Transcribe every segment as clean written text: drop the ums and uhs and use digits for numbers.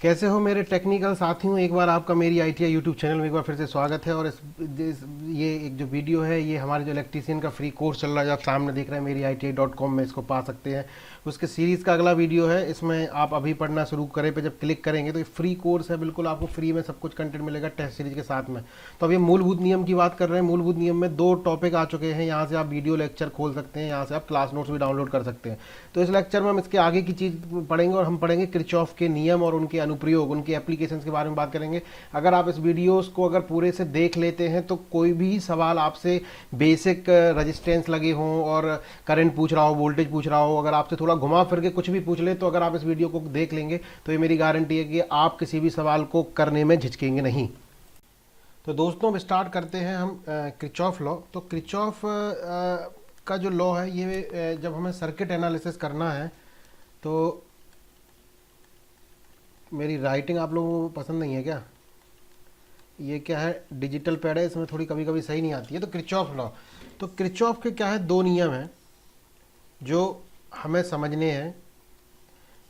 कैसे हो मेरे टेक्निकल साथियों। एक बार आपका मेरी आईटीआई यूट्यूब चैनल में एक बार फिर से स्वागत है। और ये एक जो वीडियो है ये हमारे जो इलेक्ट्रीशियन का फ्री कोर्स चल रहा है, जो आप सामने देख रहे हैं मेरी ITI.com में इसको पा सकते हैं। उसके सीरीज़ का अगला वीडियो है, इसमें आप अभी पढ़ना शुरू करें पे जब क्लिक करेंगे तो ये फ्री कोर्स है, बिल्कुल आपको फ्री में सब कुछ कंटेंट मिलेगा टेस्ट सीरीज के साथ में। तो अब ये मूलभूत नियम की बात कर रहे हैं। मूलभूत नियम में 2 टॉपिक आ चुके हैं। यहाँ से आप वीडियो लेक्चर खोल सकते हैं, यहाँ से आप क्लास नोट्स भी डाउनलोड कर सकते हैं। तो इस लेक्चर में हम इसके आगे की चीज़ पढ़ेंगे और हम पढ़ेंगे किरचॉफ के नियम और उनके अनुप्रयोग, उनके एप्लीकेशंस के बारे में बात करेंगे। अगर आप इस वीडियोस को अगर पूरे से देख लेते हैं तो कोई भी सवाल आपसे बेसिक रेजिस्टेंस लगे हों और करंट पूछ रहा हो, वोल्टेज पूछ रहा हो, अगर आपसे थोड़ा घुमा फिर के कुछ भी पूछ ले, तो अगर आप इस वीडियो को देख लेंगे तो ये मेरी गारंटी है कि आप किसी भी सवाल को करने में झिझकेंगे नहीं। तो दोस्तों अब स्टार्ट करते हैं हम किरचॉफ लॉ। तो किरचॉफ का जो लॉ है ये जब हमें सर्किट एनालिसिस करना है तो मेरी राइटिंग आप लोगों को पसंद नहीं है क्या? ये क्या है, डिजिटल पैड है, इसमें थोड़ी कभी कभी सही नहीं आती है। तो किरचॉफ लॉ, तो किरचॉफ के क्या है, 2 नियम हैं जो हमें समझने हैं।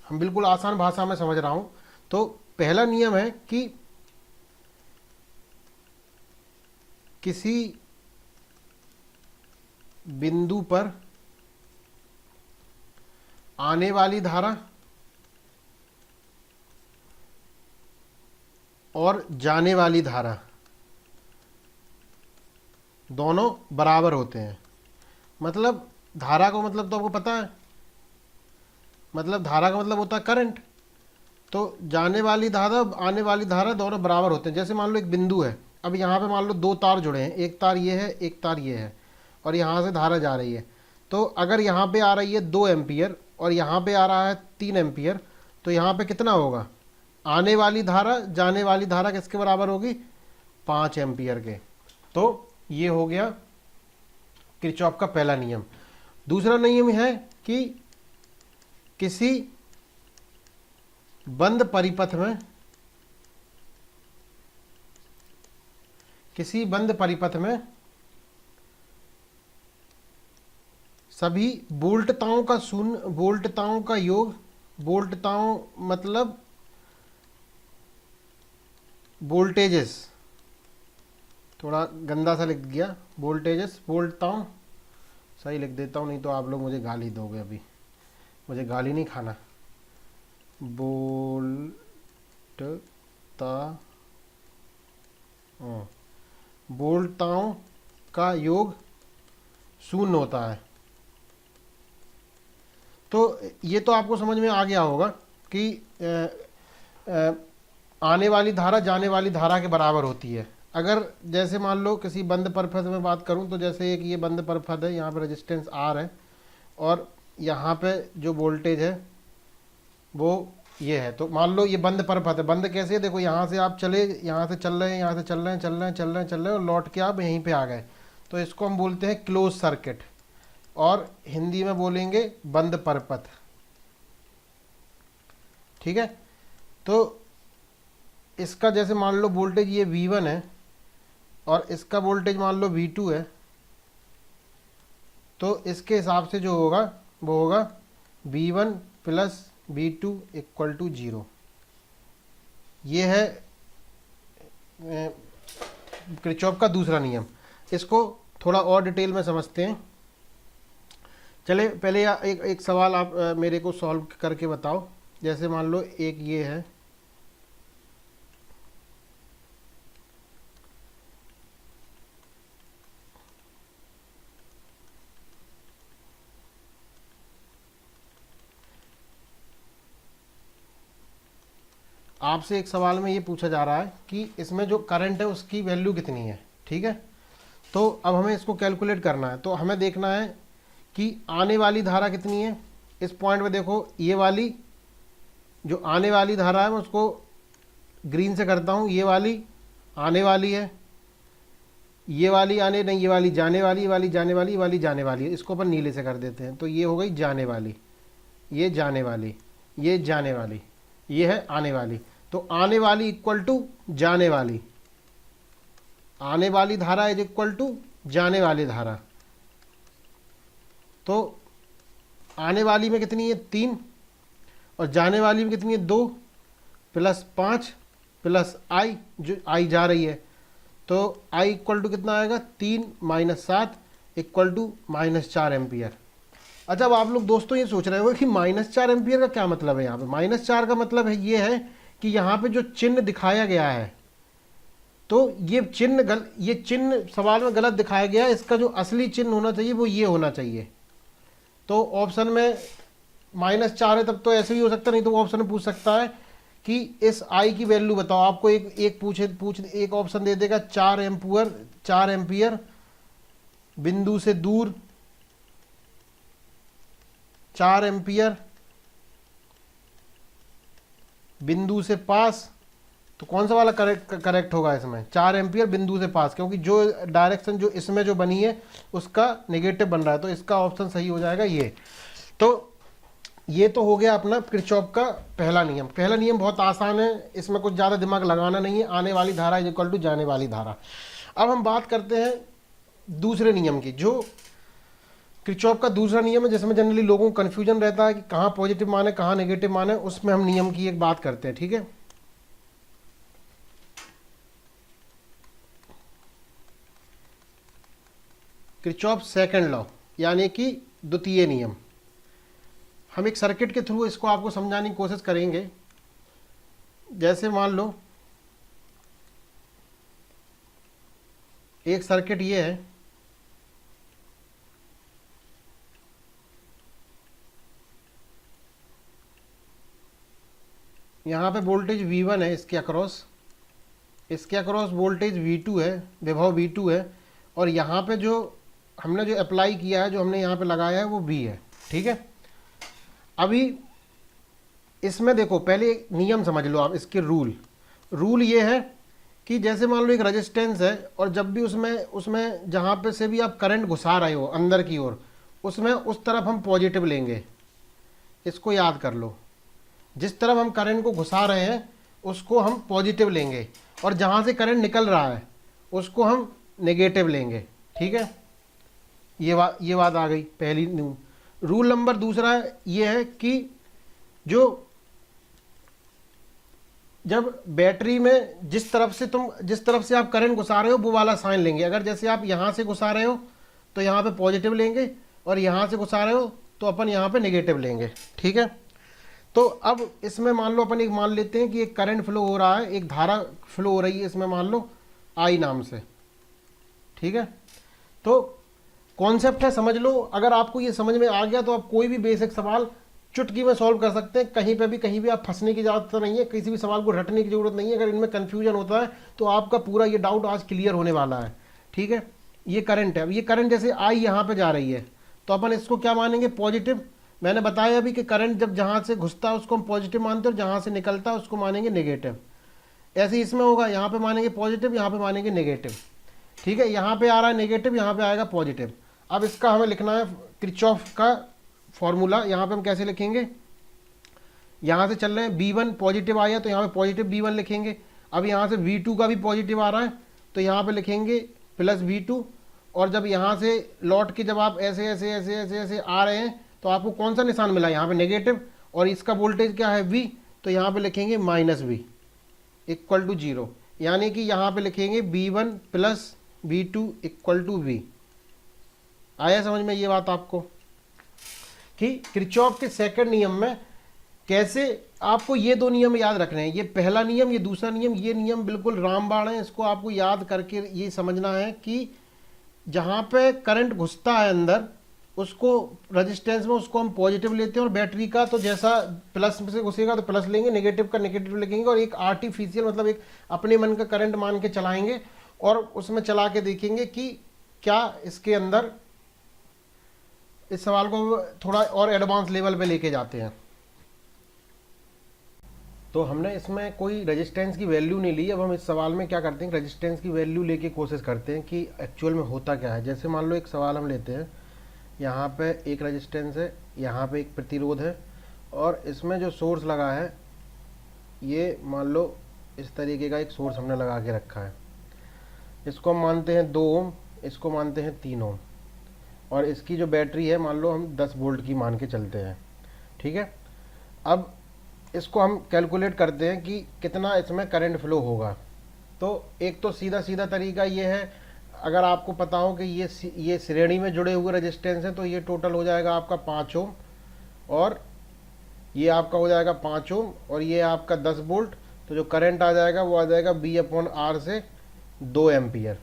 हम बिल्कुल आसान भाषा में समझ रहा हूँ। तो पहला नियम है कि किसी बिंदु पर आने वाली धारा और जाने वाली धारा दोनों बराबर होते हैं। मतलब धारा को मतलब तो आपको पता है, मतलब धारा का मतलब होता है करंट। तो जाने वाली धारा आने वाली धारा दोनों बराबर होते हैं। जैसे मान लो एक बिंदु है, अब यहाँ पे मान लो 2 तार जुड़े हैं, एक तार ये है, एक तार ये है, और यहाँ से धारा जा रही है। तो अगर यहाँ पे आ रही है 2 एम्पियर और यहाँ पे आ रहा है 3 एम्पियर, तो यहाँ पे कितना होगा, आने वाली धारा जाने वाली धारा किसके बराबर होगी, 5 एम्पियर के। तो ये हो गया किरचॉफ का पहला नियम। दूसरा नियम है कि किसी बंद परिपथ में सभी वोल्टताओं का योग, वोल्टताओं मतलब वोल्टेजेस, थोड़ा गंदा सा लिख दिया, वोल्टेजेस वोल्टताओं, सही लिख देता हूँ नहीं तो आप लोग मुझे गाली दोगे। अभी मुझे गाली नहीं खाना। वोल्टताओं का योग 0 होता है। तो ये तो आपको समझ में आ गया होगा कि आने वाली धारा जाने वाली धारा के बराबर होती है। अगर जैसे मान लो किसी बंद परिपथ में बात करूं, तो जैसे एक ये बंद परिपथ है, यहाँ पे रेजिस्टेंस R है और यहाँ पे जो वोल्टेज है वो ये है। तो मान लो ये बंद परिपथ है। बंद कैसे है, देखो यहाँ से आप चले, यहाँ से चल रहे हैं, यहाँ से चल रहे हैं, चल रहे हैं, चल रहे हैं, चल रहे हैं और लौट के आप यहीं पे आ गए। तो इसको हम बोलते हैं क्लोज सर्किट, और हिंदी में बोलेंगे बंद परिपथ। ठीक है। तो इसका जैसे मान लो वोल्टेज ये V1 है और इसका वोल्टेज मान लो V2 है, तो इसके हिसाब से जो होगा वो होगा V1 plus V2 equal to 0। ये है किरचॉफ का दूसरा नियम। इसको थोड़ा और डिटेल में समझते हैं। चले पहले एक सवाल आप मेरे को सॉल्व करके बताओ। जैसे मान लो एक ये है, आपसे एक सवाल में ये पूछा जा रहा है कि इसमें जो करंट है उसकी वैल्यू कितनी है। ठीक है। तो अब हमें इसको कैलकुलेट करना है। तो हमें देखना है कि आने वाली धारा कितनी है। इस पॉइंट पे देखो, ये वाली जो आने वाली धारा है मैं उसको ग्रीन से करता हूँ, ये वाली आने वाली है, ये वाली आने नहीं, ये वाली जाने वाली, ये वाली जाने वाली, ये वाली जाने वाली है। इसको अपन नीले से कर देते हैं। तो ये हो गई जाने वाली, ये जाने वाली, ये जाने वाली, ये है आने वाली। तो आने वाली इक्वल टू जाने वाली, आने वाली धारा इज इक्वल टू जाने वाली धारा। तो आने वाली में कितनी है 3 और जाने वाली में कितनी है 2, प्लस 5 प्लस आई, जो आई जा रही है, तो आई इक्वल टू कितना आएगा, 3 माइनस 7 इक्वल टू -4 एम्पियर। अच्छा, अब आप लोग दोस्तों ये सोच रहे हो कि -4 एम्पियर का क्या मतलब है। यहाँ पे -4 का मतलब है ये है कि यहाँ पे जो चिन्ह दिखाया गया है, तो ये चिन्ह सवाल में गलत दिखाया गया है। इसका जो असली चिन्ह होना चाहिए वो ये होना चाहिए। तो ऑप्शन में -4 है, तब तो ऐसे ही हो सकता, नहीं तो ऑप्शन में पूछ सकता है कि इस आई की वैल्यू बताओ। आपको एक ऑप्शन दे देगा 4 एम्पियर बिंदु से दूर, 4 एम्पियर बिंदु से पास। तो कौन सा वाला करेक्ट होगा इसमें, 4 एम्पियर बिंदु से पास, क्योंकि जो डायरेक्शन जो इसमें जो बनी है उसका नेगेटिव बन रहा है, तो इसका ऑप्शन सही हो जाएगा ये। तो ये तो हो गया अपना किरचॉफ का पहला नियम। पहला नियम बहुत आसान है, इसमें कुछ ज़्यादा दिमाग लगाना नहीं है। आने वाली धारा इज इक्वल टू जाने वाली धारा। अब हम बात करते हैं दूसरे नियम की, जो किरचॉफ का दूसरा नियम है, जिसमें जनरली लोगों को कन्फ्यूजन रहता है कि कहाँ पॉजिटिव मान है कहाँ नेगेटिव मान है। उसमें हम नियम की एक बात करते हैं, ठीक है। किरचॉफ सेकंड लॉ, यानी कि द्वितीय नियम। हम एक सर्किट के थ्रू इसको आपको समझाने की कोशिश करेंगे। जैसे मान लो एक सर्किट ये है, यहाँ पे वोल्टेज V1 है, इसके अक्रॉस वोल्टेज V2 है, विभव V2 है, और यहाँ पे जो हमने जो अप्लाई किया है, जो हमने यहाँ पे लगाया है वो V है, ठीक है। अभी इसमें देखो, पहले नियम समझ लो आप, इसके रूल ये है कि जैसे मान लो एक रेजिस्टेंस है, और जब भी उसमें जहाँ पे से भी आप करंट घुसा रहे हो अंदर की ओर, उसमें उस तरफ हम पॉजिटिव लेंगे। इसको याद कर लो, जिस तरफ हम करंट को घुसा रहे हैं उसको हम पॉजिटिव लेंगे, और जहाँ से करंट निकल रहा है उसको हम नेगेटिव लेंगे, ठीक है। ये बात आ गई पहली रूल। नंबर दूसरा ये है कि जब बैटरी में जिस तरफ से आप करंट घुसा रहे हो वो वाला साइन लेंगे। अगर जैसे आप यहाँ से घुसा रहे हो तो यहाँ पे पॉजिटिव लेंगे, और यहाँ से घुसा रहे हो तो अपन यहाँ पे नेगेटिव लेंगे, ठीक है। तो अब इसमें मान लो अपन एक मान लेते हैं कि एक करंट फ्लो हो रहा है, एक धारा फ्लो हो रही है इसमें, मान लो आई नाम से, ठीक है। तो कॉन्सेप्ट है, समझ लो। अगर आपको ये समझ में आ गया तो आप कोई भी बेसिक सवाल चुटकी में सॉल्व कर सकते हैं। कहीं भी आप फंसने की जरूरत नहीं है, किसी भी सवाल को रटने की जरूरत नहीं है। अगर इनमें कन्फ्यूजन होता है तो आपका पूरा ये डाउट आज क्लियर होने वाला है, ठीक है। ये करंट है, अब ये करंट जैसे आई यहाँ पे जा रही है, तो अपन इसको क्या मानेंगे, पॉजिटिव। मैंने बताया अभी कि करंट जब जहाँ से घुसता है उसको हम पॉजिटिव मानते हैं, और जहाँ से निकलता है उसको मानेंगे नेगेटिव। ऐसे इसमें होगा, यहाँ पे मानेंगे पॉजिटिव, यहाँ पे मानेंगे नेगेटिव, ठीक है। यहाँ पे आ रहा है नेगेटिव, यहाँ पे आएगा पॉजिटिव। अब इसका हमें लिखना है किरचॉफ का फॉर्मूला। यहाँ पे हम कैसे लिखेंगे, यहाँ से चल रहे हैं V1 पॉजिटिव आया तो यहाँ पे पॉजिटिव V1 लिखेंगे। अब यहाँ से V2 का भी पॉजिटिव आ रहा है तो यहाँ पे लिखेंगे प्लस V2। और जब यहाँ से लौट के जब आप ऐसे ऐसे ऐसे ऐसे ऐसे आ रहे हैं तो आपको कौन सा निशान मिला, यहाँ पे नेगेटिव, और इसका वोल्टेज क्या है V, तो यहाँ पे लिखेंगे -V इक्वल टू 0। यानी कि यहाँ पे लिखेंगे V1 plus V2 equal to V। आया समझ में ये बात आपको कि किरचॉफ के सेकंड नियम में कैसे आपको ये दो नियम याद रखने हैं। ये पहला नियम, ये दूसरा नियम, ये नियम बिल्कुल रामबाण है। इसको आपको याद करके ये समझना है कि जहाँ पे करंट घुसता है अंदर उसको रेजिस्टेंस में उसको हम पॉजिटिव लेते हैं, और बैटरी का तो जैसा प्लस से घुसेगा तो प्लस लेंगे, नेगेटिव का नेगेटिव लिखेंगे, और एक आर्टिफिशियल मतलब एक अपने मन का करंट मान के चलाएंगे, और उसमें चला के देखेंगे कि क्या इसके अंदर इस सवाल को थोड़ा और एडवांस लेवल पे लेके जाते हैं। तो हमने इसमें कोई रेजिस्टेंस की वैल्यू नहीं ली। अब हम इस सवाल में क्या करते हैं, रेजिस्टेंस की वैल्यू लेके कोशिश करते हैं कि एक्चुअल में होता क्या है। जैसे मान लो एक सवाल हम लेते हैं, यहाँ पे एक रेजिस्टेंस है, यहाँ पे एक प्रतिरोध है, और इसमें जो सोर्स लगा है ये मान लो इस तरीके का एक सोर्स हमने लगा के रखा है। इसको हम मानते हैं 2 ओम, इसको मानते हैं 3 ओम, और इसकी जो बैटरी है मान लो हम 10 वोल्ट की मान के चलते हैं, ठीक है। अब इसको हम कैलकुलेट करते हैं कि कितना इसमें करंट फ्लो होगा। तो एक तो सीधा सीधा तरीका ये है, अगर आपको पता हो कि ये श्रेणी में जुड़े हुए रेजिस्टेंस हैं, तो ये टोटल हो जाएगा आपका 5 ओम, और ये आपका हो जाएगा 5 ओम, और ये आपका 10 वोल्ट। तो जो करंट आ जाएगा वो आ जाएगा V/R से 2 एम्पियर।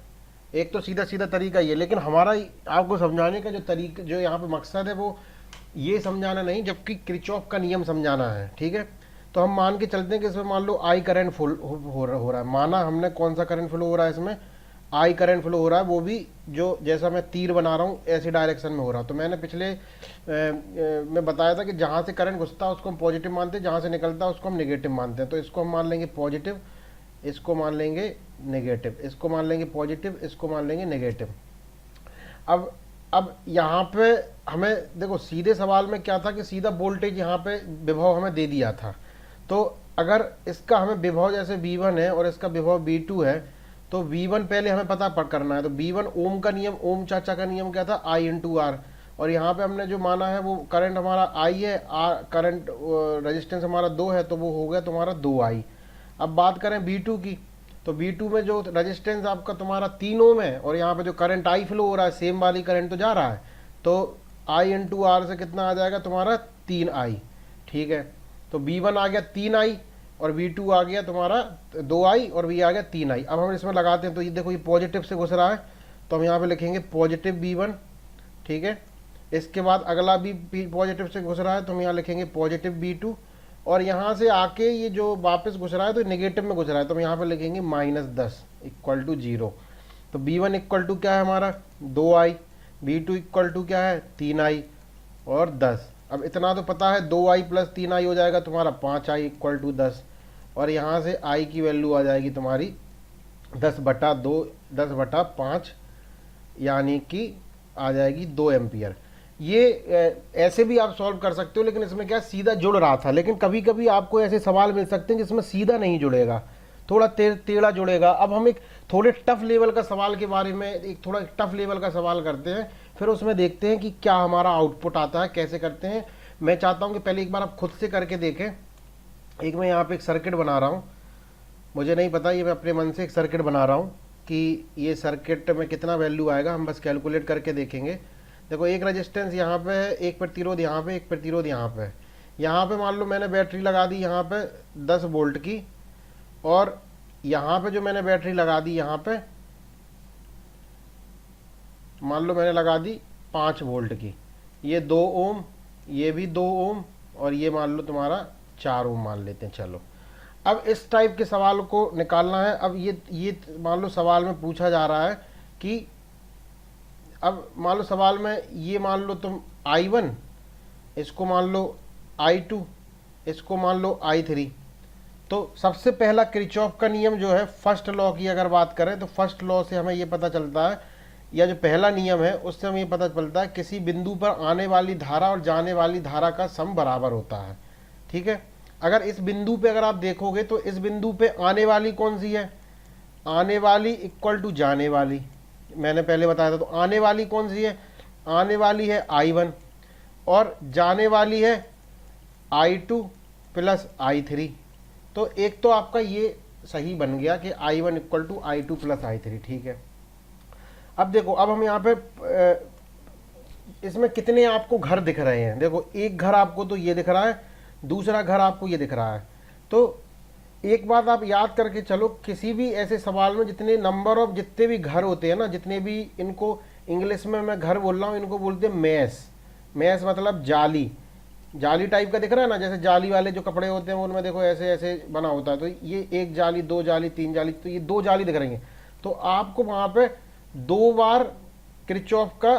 एक तो सीधा सीधा तरीका ये, लेकिन हमारा आपको समझाने का जो यहाँ पे मकसद है वो ये समझाना नहीं, जबकि किरचॉफ का नियम समझाना है। ठीक है, तो हम मान के चलते हैं कि इसमें मान लो आई करंट फुल हो रहा है। माना हमने कौन सा करंट फ्लो हो रहा है, इसमें आई करंट फ्लो हो रहा है, वो भी जो जैसा मैं तीर बना रहा हूँ ऐसी डायरेक्शन में हो रहा है। तो मैंने पिछले में बताया था कि जहाँ से करंट घुसता है उसको हम पॉजिटिव मानते हैं, जहाँ से निकलता है उसको हम नेगेटिव मानते हैं। तो इसको हम मान लेंगे पॉजिटिव, इसको मान लेंगे नेगेटिव, इसको मान लेंगे पॉजिटिव, इसको मान लेंगे नेगेटिव। अब यहाँ पे हमें देखो, सीधे सवाल में क्या था कि सीधा वोल्टेज यहाँ पे विभव हमें दे दिया था। तो अगर इसका हमें विभव जैसे V1 है और इसका विभव V2 है, तो V1 पहले हमें पता करना है। तो V1 ओम का नियम, ओम चाचा का नियम क्या था, I/R। और यहाँ पे हमने जो माना है वो करंट हमारा I है, करंट रेजिस्टेंस हमारा 2 है, तो वो हो गया तुम्हारा 2I। अब बात करें V2 की, तो V2 में जो रेजिस्टेंस आपका तुम्हारा 3 ओम है, और यहाँ पे जो करंट I फ्लो हो रहा है, सेम वाली करंट तो जा रहा है, तो I/R से कितना आ जाएगा तुम्हारा 3I। ठीक है, तो V1 आ गया 3I, और V2 आ गया तुम्हारा 2I, और V आ गया 3I। अब हम इसमें लगाते हैं, तो ये देखो ये पॉजिटिव से घुस रहा है, तो हम यहाँ पे लिखेंगे पॉजिटिव V1। ठीक है, इसके बाद अगला भी पॉजिटिव से घुस रहा है, तो हम यहाँ लिखेंगे पॉजिटिव V2, और यहाँ से आके ये जो वापस घुस रहा है तो नेगेटिव में घुस रहा है, तो हम यहाँ पे लिखेंगे -10 इक्वल टू 0। तो V1 इक्वल टू क्या है हमारा 2I, V2 इक्वल टू क्या है 3I और 10। अब इतना तो पता है 2I प्लस 3I हो जाएगा तुम्हारा 5I इक्वल टू 10, और यहाँ से I की वैल्यू आ जाएगी तुम्हारी 10/2, 10/5, यानी कि आ जाएगी 2 एम्पियर। ये ऐसे भी आप सॉल्व कर सकते हो, लेकिन इसमें क्या सीधा जुड़ रहा था। लेकिन कभी कभी आपको ऐसे सवाल मिल सकते हैं जिसमें सीधा नहीं जुड़ेगा, थोड़ा टेढ़ा जुड़ेगा। अब हम एक थोड़े टफ लेवल का सवाल के बारे में, एक थोड़ा टफ लेवल का सवाल करते हैं, फिर उसमें देखते हैं कि क्या हमारा आउटपुट आता है, कैसे करते हैं। मैं चाहता हूँ कि पहले एक बार आप खुद से करके देखें। एक मैं यहाँ पे एक सर्किट बना रहा हूँ, मुझे नहीं पता, ये मैं अपने मन से एक सर्किट बना रहा हूँ कि ये सर्किट में कितना वैल्यू आएगा, हम बस कैलकुलेट करके देखेंगे। देखो, एक रेजिस्टेंस यहाँ पे है, एक प्रतिरोध यहाँ पे, एक प्रतिरोध यहाँ पे। यहाँ पे मान लो मैंने बैटरी लगा दी यहाँ पे 10 वोल्ट की, और यहाँ पे जो मैंने बैटरी लगा दी यहाँ पे मान लो मैंने लगा दी 5 वोल्ट की। ये 2 ओम, ये भी 2 ओम, और ये मान लो तुम्हारा 4 ओम मान लेते हैं। चलो, अब इस टाइप के सवाल को निकालना है। अब ये मान लो सवाल में पूछा जा रहा है कि, अब मान लो सवाल में ये मान लो तुम I1, इसको मान लो I2, इसको मान लो I3। तो सबसे पहला किरचॉफ का नियम जो है, फर्स्ट लॉ की अगर बात करें, तो फर्स्ट लॉ से हमें ये पता चलता है, या जो पहला नियम है उससे हमें ये पता चलता है, किसी बिंदु पर आने वाली धारा और जाने वाली धारा का सम बराबर होता है। ठीक है, अगर इस बिंदु पे अगर आप देखोगे तो इस बिंदु पे आने वाली कौन सी है, आने वाली इक्वल टू जाने वाली, मैंने पहले बताया था। तो आने वाली कौन सी है, आने वाली है I1, और जाने वाली है I2 प्लस I3। तो एक तो आपका ये सही बन गया कि I1 equal to I2 plus I3। ठीक है, अब देखो, अब हम यहाँ पे इसमें कितने आपको घर दिख रहे हैं। देखो, एक घर आपको तो ये दिख रहा है, दूसरा घर आपको ये दिख रहा है। तो एक बात आप याद करके चलो, किसी भी ऐसे सवाल में जितने नंबर ऑफ जितने भी घर होते हैं ना, जितने भी, इनको इंग्लिश में मैं घर बोल रहा हूँ, इनको बोलते हैं मैस। मैस मतलब जाली, जाली टाइप का दिख रहा है ना, जैसे जाली वाले जो कपड़े होते हैं उनमें देखो ऐसे ऐसे बना होता है। तो ये 1 जाली, 2 जाली, 3 जाली, तो ये 2 जाली दिख रही हैं। तो आपको वहाँ पे 2 बार किरचॉफ का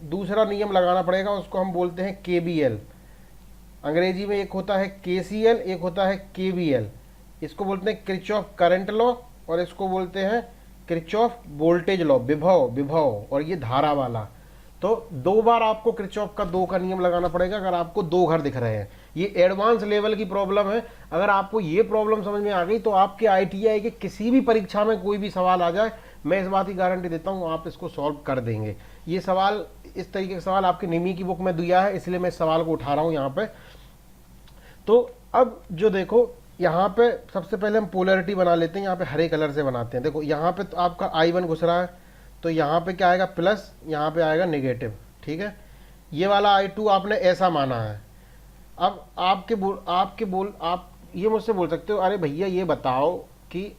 दूसरा नियम लगाना पड़ेगा, उसको हम बोलते हैं KBL। अंग्रेजी में एक होता है KCL, एक होता है KVL। इसको बोलते हैं किरचॉफ करंट लॉ, और इसको बोलते हैं किरचॉफ वोल्टेज लॉ, विभव, और ये धारा वाला। तो 2 बार आपको किरचॉफ का 2 का नियम लगाना पड़ेगा अगर आपको 2 घर दिख रहे हैं। ये एडवांस लेवल की प्रॉब्लम है। अगर आपको ये प्रॉब्लम समझ में आ गई तो आपके ITI के किसी भी परीक्षा में कोई भी सवाल आ जाए, मैं इस बात की गारंटी देता हूँ आप इसको सॉल्व कर देंगे। ये सवाल, इस तरीके का सवाल आपके निमी की बुक में दिया है, इसलिए मैं इस सवाल को उठा रहा हूँ यहाँ पे। तो अब जो देखो यहाँ पे सबसे पहले हम पोलैरिटी बना लेते हैं, यहाँ पे हरे कलर से बनाते हैं। देखो यहाँ पे तो आपका I1 घुस रहा है, तो यहाँ पे क्या आएगा प्लस, यहाँ पे आएगा नेगेटिव, ठीक है। ये वाला I2 आपने ऐसा माना है। अब आप ये मुझसे बोल सकते हो, अरे भैया ये बताओ कि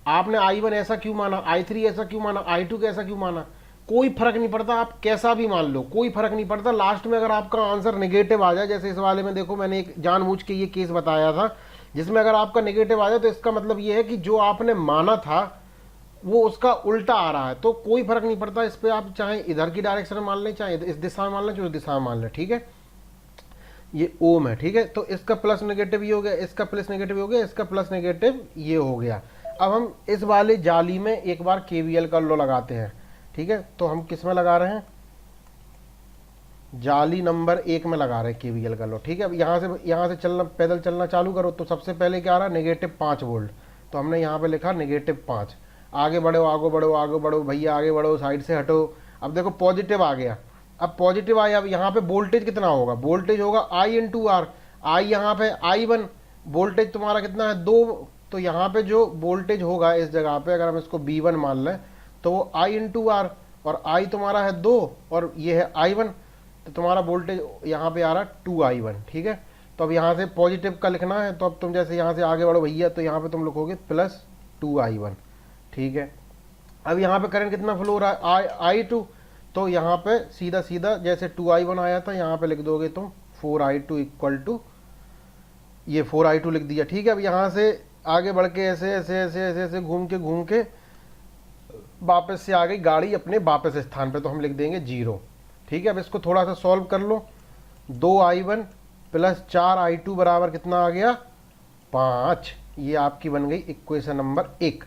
आपने I1 ऐसा क्यों माना, I3 ऐसा क्यों माना, I2 कैसा क्यों माना। कोई फर्क नहीं पड़ता, आप कैसा भी मान लो, कोई फर्क नहीं पड़ता। लास्ट में अगर आपका आंसर नेगेटिव आ जाए, जैसे इस वाले में देखो मैंने एक जानबूझ के ये केस बताया था जिसमें अगर आपका नेगेटिव आ जाए तो इसका मतलब ये है कि जो आपने माना था वो उसका उल्टा आ रहा है, तो कोई फर्क नहीं पड़ता इस पे। आप चाहे इधर की डायरेक्शन में मान लें, चाहे इस दिशा में मान लें, जो दिशा में मान लें, ठीक है। ये ओम है, ठीक है। तो इसका प्लस नेगेटिव ये हो गया, इसका प्लस नेगेटिव हो गया, इसका प्लस नेगेटिव ये हो गया। अब हम इस वाले जाली में एक बार केवीएल का लॉ लगाते हैं, ठीक है। तो हम किस में लगा रहे हैं, जाली नंबर 1 में लगा रहे हैं केवीएल का लॉ, ठीक है। अब यहाँ से चलना, पैदल चलना चालू करो तो सबसे पहले क्या आ रहा है, -5 वोल्ट। तो हमने यहाँ पे लिखा -5। आगे बढ़ो, आगे बढ़ो, आगे बढ़ो भैया, आगे बढ़ो, साइड से हटो। अब देखो पॉजिटिव आ गया। अब पॉजिटिव आया, अब यहाँ पे वोल्टेज कितना होगा, वोल्टेज होगा I × R। I यहाँ पे I1, वोल्टेज तुम्हारा कितना है 2। तो यहाँ पे जो वोल्टेज होगा इस जगह पे, अगर हम इसको V1 मान लें तो वो I × R, और I तुम्हारा है 2 और ये है I1, तो तुम्हारा वोल्टेज यहाँ पे आ रहा है 2I1, ठीक है। तो अब यहाँ से पॉजिटिव का लिखना है, तो अब तुम जैसे यहाँ से आगे बढ़ो भैया, तो यहाँ पे तुम लिखोगे +2I1, ठीक है। अब यहाँ पे करंट कितना फ्लो हो रहा है, I2। तो यहाँ पे सीधा सीधा जैसे 2I1 आया था, यहाँ पे लिख दोगे तुम 4I2 = ये 4I2 लिख दिया, ठीक है। अब यहाँ से आगे बढ़ के ऐसे ऐसे ऐसे ऐसे ऐसे घूम के वापस से आ गई गाड़ी अपने वापस स्थान पे, तो हम लिख देंगे 0, ठीक है। अब इसको थोड़ा सा सॉल्व कर लो, 2I1 + 4I2 बराबर कितना आ गया, 5। ये आपकी बन गई इक्वेशन नंबर 1।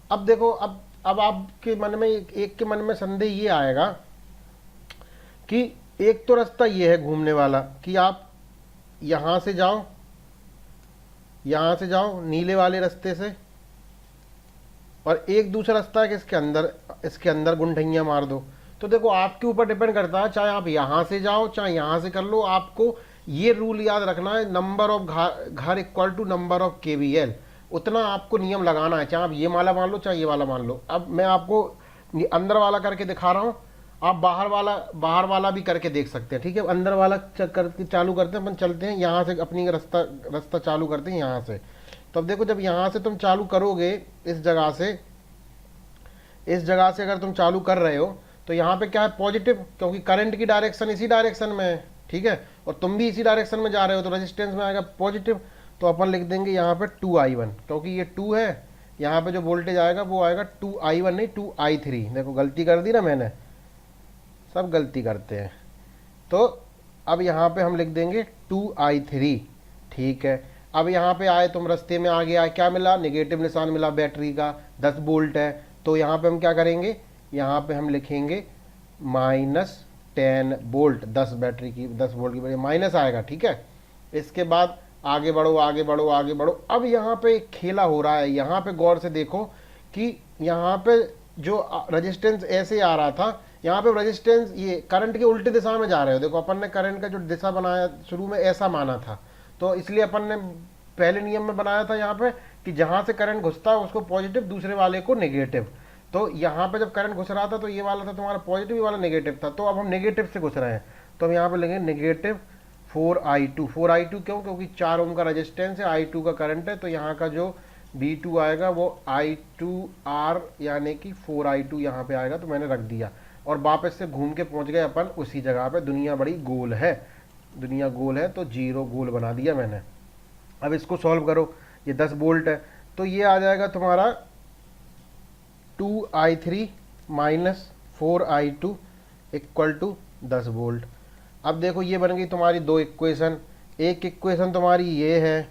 अब देखो, अब आपके मन में एक के मन में संदेह ये आएगा कि एक तो रास्ता ये है घूमने वाला कि आप यहाँ से जाओ नीले वाले रास्ते से, और एक दूसरा रास्ता है कि इसके अंदर गुंठैया मार दो। तो देखो आपके ऊपर डिपेंड करता है, चाहे आप यहाँ से जाओ चाहे यहाँ से कर लो। आपको ये रूल याद रखना है, नंबर ऑफ घर = नंबर ऑफ KVL। उतना आपको नियम लगाना है, चाहे आप ये वाला मान लो चाहे ये वाला मान लो। अब मैं आपको अंदर वाला करके दिखा रहा हूँ, आप बाहर वाला भी करके देख सकते हैं, ठीक है। अंदर वाला चालू करते हैं, अपन चलते हैं यहाँ से, अपनी रास्ता चालू करते हैं यहाँ से। तो अब देखो, जब यहाँ से तुम चालू करोगे, इस जगह से अगर तुम चालू कर रहे हो तो यहाँ पे क्या है, पॉजिटिव, क्योंकि करंट की डायरेक्शन इसी डायरेक्शन में है, ठीक है। और तुम भी इसी डायरेक्शन में जा रहे हो, तो रेजिस्टेंस में आएगा पॉजिटिव। तो अपन लिख देंगे यहाँ पे 2I1, क्योंकि ये 2 है। यहाँ पे जो वोल्टेज आएगा वो आएगा 2I1 नहीं 2I3। देखो गलती कर दी ना मैंने, सब गलती करते हैं। तो अब यहाँ पे हम लिख देंगे 2I3, ठीक है। अब यहाँ पे आए तुम, रास्ते में आगे आए, क्या मिला, नेगेटिव निशान मिला बैटरी का, 10 वोल्ट है। तो यहाँ पे हम क्या करेंगे, यहाँ पे हम लिखेंगे -10 वोल्ट, 10 बैटरी की 10 वोल्ट की वजह माइनस आएगा, ठीक है। इसके बाद आगे बढ़ो, आगे बढ़ो, आगे बढ़ो। अब यहाँ पे एक खेला हो रहा है, यहाँ पे गौर से देखो कि यहाँ पे जो रेजिस्टेंस ऐसे आ रहा था, यहाँ पे रेजिस्टेंस ये करंट के उल्टे दिशा में जा रहे हो। देखो अपन ने करंट का जो दिशा बनाया शुरू में ऐसा माना था, तो इसलिए अपन ने पहले नियम में बनाया था यहाँ पे कि जहाँ से करंट घुसता है उसको पॉजिटिव, दूसरे वाले को नेगेटिव। तो यहाँ पे जब करंट घुस रहा था तो ये वाला था तुम्हारा पॉजिटिव, ये वाला नेगेटिव था। तो अब हम नेगेटिव से घुस रहे हैं, तो हम यहाँ पे लेंगे -4I2। 4I2 क्यों, क्योंकि 4 ओम का रेजिस्टेंस है, I2 का करंट है। तो यहाँ का जो V2 आएगा वो I2R यानी कि 4I2 यहाँ पे आएगा, तो मैंने रख दिया। और वापस से घूम के पहुँच गए अपन उसी जगह पे। दुनिया बड़ी गोल है, दुनिया गोल है, तो 0 गोल बना दिया मैंने। अब इसको सॉल्व करो, ये 10 वोल्ट है, तो ये आ जाएगा तुम्हारा 2I3 - 4I2 = 10 वोल्ट। अब देखो ये बन गई तुम्हारी 2 इक्वेशन। एक इक्वेशन तुम्हारी ये है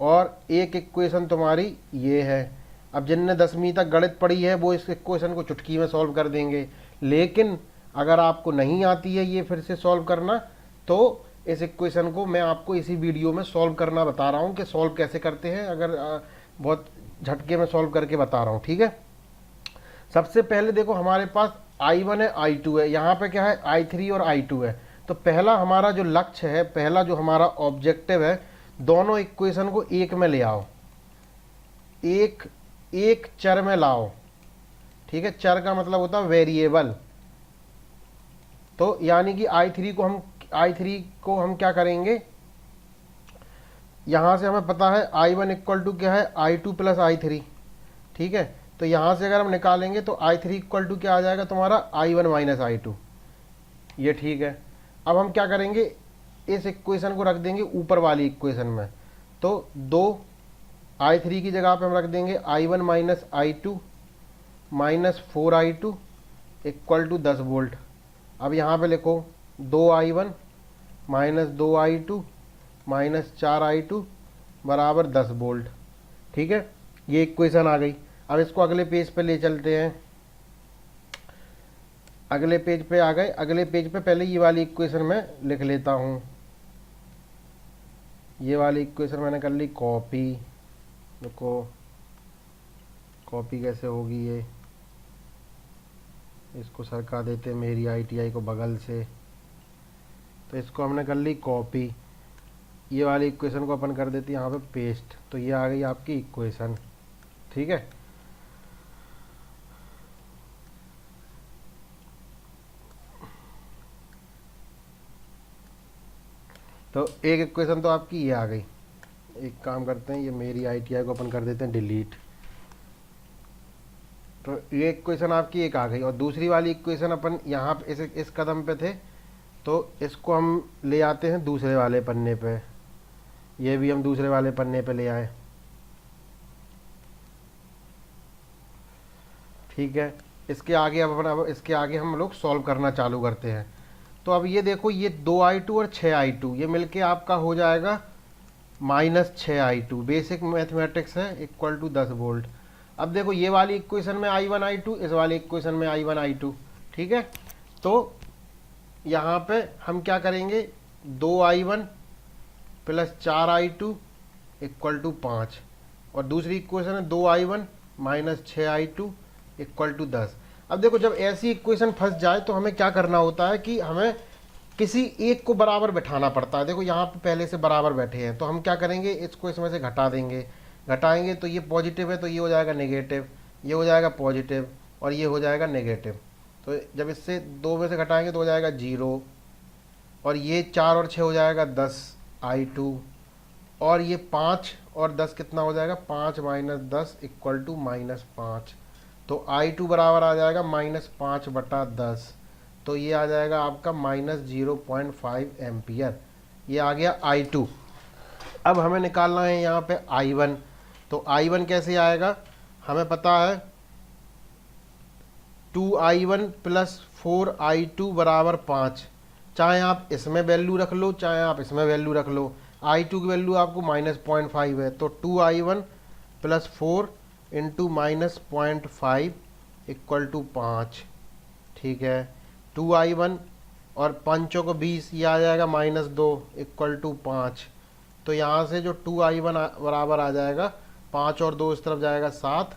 और एक इक्वेशन तुम्हारी ये है। अब जिनने 10वीं तक गणित पढ़ी है वो इस इक्वेशन को चुटकी में सॉल्व कर देंगे, लेकिन अगर आपको नहीं आती है ये फिर से सॉल्व करना, तो इस इक्वेशन को मैं आपको इसी वीडियो में सॉल्व करना बता रहा हूँ कि सॉल्व कैसे करते हैं। अगर बहुत झटके में सॉल्व करके बता रहा हूँ, ठीक है। सबसे पहले देखो हमारे पास I1 है, I2 है, यहाँ पे क्या है I3 और I2 है। तो पहला हमारा जो लक्ष्य है, पहला जो हमारा ऑब्जेक्टिव है, दोनों इक्वेशन को एक में ले आओ, एक चर में लाओ, ठीक है। चर का मतलब होता है वेरिएबल। तो यानी कि I3 को हम क्या करेंगे, यहां से हमें पता है I1 इक्वल टू क्या है, I2 प्लस I3, ठीक है। तो यहां से अगर हम निकालेंगे तो I3 इक्वल टू क्या आ जाएगा तुम्हारा, I1 माइनस I2, ये ठीक है। अब हम क्या करेंगे, इस इक्वेशन को रख देंगे ऊपर वाली इक्वेशन में। तो 2 I3 की जगह पे हम रख देंगे I1 minus I2 minus 4I2 equal to 10 volt. अब यहाँ पे लिखो 2I1 minus 2I2 minus 4I2 बराबर 10 वोल्ट, ठीक है। ये इक्वेशन आ गई। अब इसको अगले पेज पे ले चलते हैं। अगले पेज पे आ गए। अगले पेज पे पहले ये वाली इक्वेशन मैं लिख लेता हूँ। ये वाली इक्वेशन मैंने कर ली कॉपी। देखो कॉपी कैसे होगी, ये इसको सरका देते मेरी ITI को बगल से। तो इसको हमने कर ली कॉपी। ये वाली इक्वेशन को अपन कर देते हैं यहाँ पे पेस्ट। तो ये आ गई आपकी इक्वेशन, ठीक है। तो एक इक्वेशन तो आपकी ये आ गई। एक काम करते हैं, ये मेरी ITI को अपन कर देते हैं डिलीट। तो ये इक्वेशन आपकी एक आ गई। और दूसरी वाली इक्वेशन अपन यहाँ पे इस कदम पे थे, तो इसको हम ले आते हैं दूसरे वाले पन्ने पे। ये भी हम दूसरे वाले पन्ने पे ले आए, ठीक है। इसके आगे अब इसके आगे हम लोग सॉल्व करना चालू करते हैं। तो अब ये देखो, ये 2I2 और 6I2 ये मिलके आपका हो जाएगा माइनस 6I2। बेसिक मैथमेटिक्स है, इक्वल टू 10 वोल्ट। अब देखो ये वाली इक्वेशन में I1 I2, इस वाली इक्वेशन में I1 I2, ठीक है। तो यहाँ पे हम क्या करेंगे, 2I1 plus 4I2 equal to 5, और दूसरी इक्वेशन है 2I1 minus 6I2 equal to 10। अब देखो जब ऐसी इक्वेशन फंस जाए तो हमें क्या करना होता है कि हमें किसी एक को बराबर बैठाना पड़ता है। देखो यहाँ पे पहले से बराबर बैठे हैं, तो हम क्या करेंगे, इसको इसमें से घटा देंगे। घटाएंगे तो ये पॉजिटिव है तो ये हो जाएगा नेगेटिव, ये हो जाएगा पॉजिटिव, और ये हो जाएगा नेगेटिव। तो जब इससे 2 में से घटाएंगे तो हो जाएगा 0, और ये 4 और 6 हो जाएगा 10I2, और ये 5 और 10 कितना हो जाएगा, 5 माइनस 10 इक्वल टू माइनस 5। तो I2 बराबर आ जाएगा -5/10। तो ये आ जाएगा आपका -0.5 एम्पियर। ये आ गया I2। अब हमें निकालना है यहाँ पे I1। तो I1 कैसे आएगा, हमें पता है 2I1 प्लस 4I2 बराबर 5। चाहे आप इसमें वैल्यू रख लो, चाहे आप इसमें वैल्यू रख लो। I2 की वैल्यू आपको -0.5 है, तो 2I1 plus 4 into -0.5 equal to 5, ठीक है। 2I1 और 5 को 20, ये आ जाएगा -2 इक्वल टू 5। तो यहाँ से जो 2I1 बराबर आ जाएगा, 5 और 2 इस तरफ जाएगा 7,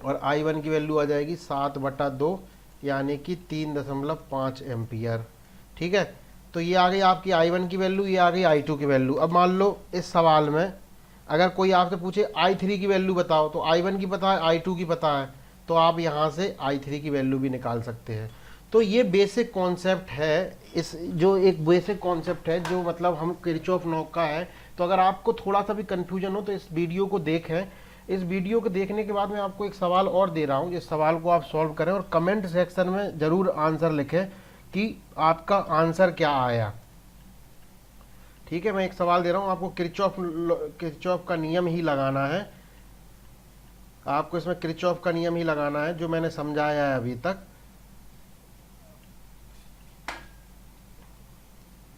और I1 की वैल्यू आ जाएगी 7/2 यानी कि 3.5 एम्पियर, ठीक है। तो ये आ गई आपकी I1 की वैल्यू, ये आ गई I2 की वैल्यू। अब मान लो इस सवाल में अगर कोई आपसे पूछे I3 की वैल्यू बताओ, तो I1 की पता है, I2 की पता है, तो आप यहाँ से I3 की वैल्यू भी निकाल सकते हैं। तो ये बेसिक कॉन्सेप्ट है, इस जो एक बेसिक कॉन्सेप्ट है जो मतलब हम किरचॉफ लॉ का है। तो अगर आपको थोड़ा सा भी कन्फ्यूजन हो तो इस वीडियो को देखें। इस वीडियो को देखने के बाद मैं आपको एक सवाल और दे रहा हूँ, इस सवाल को आप सॉल्व करें और कमेंट सेक्शन में ज़रूर आंसर लिखें कि आपका आंसर क्या आया, ठीक है। मैं एक सवाल दे रहा हूँ आपको, किरचॉफ का नियम ही लगाना है। आपको इसमें किरचॉफ का नियम ही लगाना है जो मैंने समझाया है अभी तक।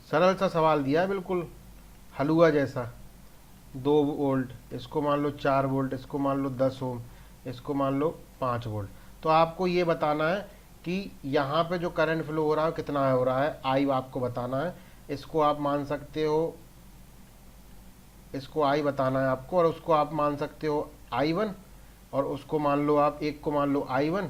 सरल सा सवाल दिया है, बिल्कुल हलवा जैसा। 2 वोल्ट, इसको मान लो 4 वोल्ट, इसको मान लो 10 ओम, इसको मान लो 5 वोल्ट। तो आपको ये बताना है कि यहाँ पे जो करंट फ्लो हो रहा है कितना हो रहा है, आई आपको बताना है। इसको आप मान सकते हो, इसको आई बताना है आपको, और उसको आप मान सकते हो I1, और उसको मान लो आप, एक को मान लो I1,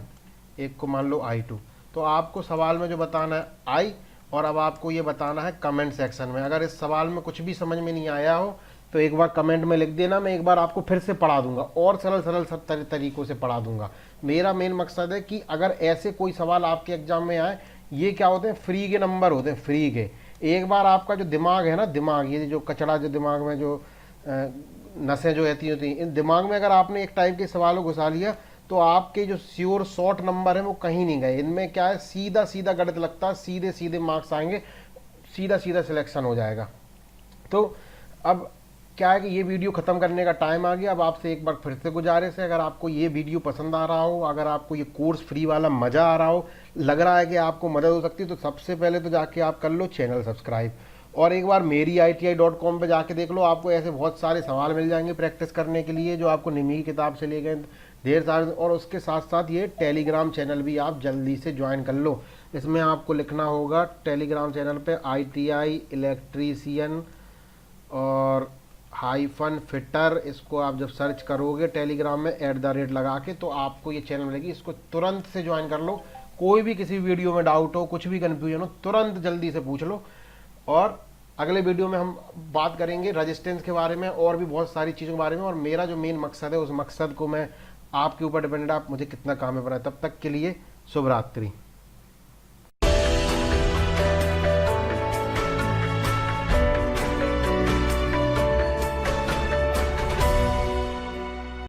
एक को मान लो I2। तो आपको सवाल में जो बताना है I, और अब आपको ये बताना है कमेंट सेक्शन में। अगर इस सवाल में कुछ भी समझ में नहीं आया हो तो एक बार कमेंट में लिख देना, मैं एक बार आपको फिर से पढ़ा दूंगा और सरल सरल सब तरीकों से पढ़ा दूंगा। मेरा मेन मकसद है कि अगर ऐसे कोई सवाल आपके एग्जाम में आए, ये क्या होते हैं, फ्री के नंबर होते हैं, फ्री के। एक बार आपका जो दिमाग है ना, दिमाग, ये जो कचड़ा जो दिमाग में जो नसें जो रहती होती हैं, इन दिमाग में अगर आपने एक टाइप के सवालों घुसा लिया तो आपके जो श्योर शॉर्ट नंबर है वो कहीं नहीं गए। इनमें क्या है, सीधा सीधा गणित लगता है, सीधे सीधे मार्क्स आएंगे, सीधा सीधा सिलेक्शन हो जाएगा। तो अब क्या है कि ये वीडियो खत्म करने का टाइम आ गया। अब आपसे एक बार फिर से गुजारिश है, अगर आपको ये वीडियो पसंद आ रहा हो, अगर आपको ये कोर्स फ्री वाला मजा आ रहा हो, लग रहा है कि आपको मदद हो सकती है, तो सबसे पहले तो जाके आप कर लो चैनल सब्सक्राइब, और एक बार मेरी ITI.com पे जाके देख लो। आपको ऐसे बहुत सारे सवाल मिल जाएंगे प्रैक्टिस करने के लिए, जो आपको निमी की किताब से ले गए ढेर सारे। और उसके साथ साथ ये टेलीग्राम चैनल भी आप जल्दी से ज्वाइन कर लो। इसमें आपको लिखना होगा टेलीग्राम चैनल पे ITI इलेक्ट्रीशियन और हाइफन फिटर, इसको आप जब सर्च करोगे टेलीग्राम में @ लगा के, तो आपको ये चैनल मिलेगी। इसको तुरंत से ज्वाइन कर लो। कोई भी किसी वीडियो में डाउट हो, कुछ भी कन्फ्यूजन हो, तुरंत जल्दी से पूछ लो। और अगले वीडियो में हम बात करेंगे रेजिस्टेंस के बारे में और भी बहुत सारी चीज़ों के बारे में। और मेरा जो मेन मकसद है, उस मकसद को मैं आपके ऊपर डिपेंडेंट, आप मुझे कितना काम है बनाए। तब तक के लिए शुभ रात्रि।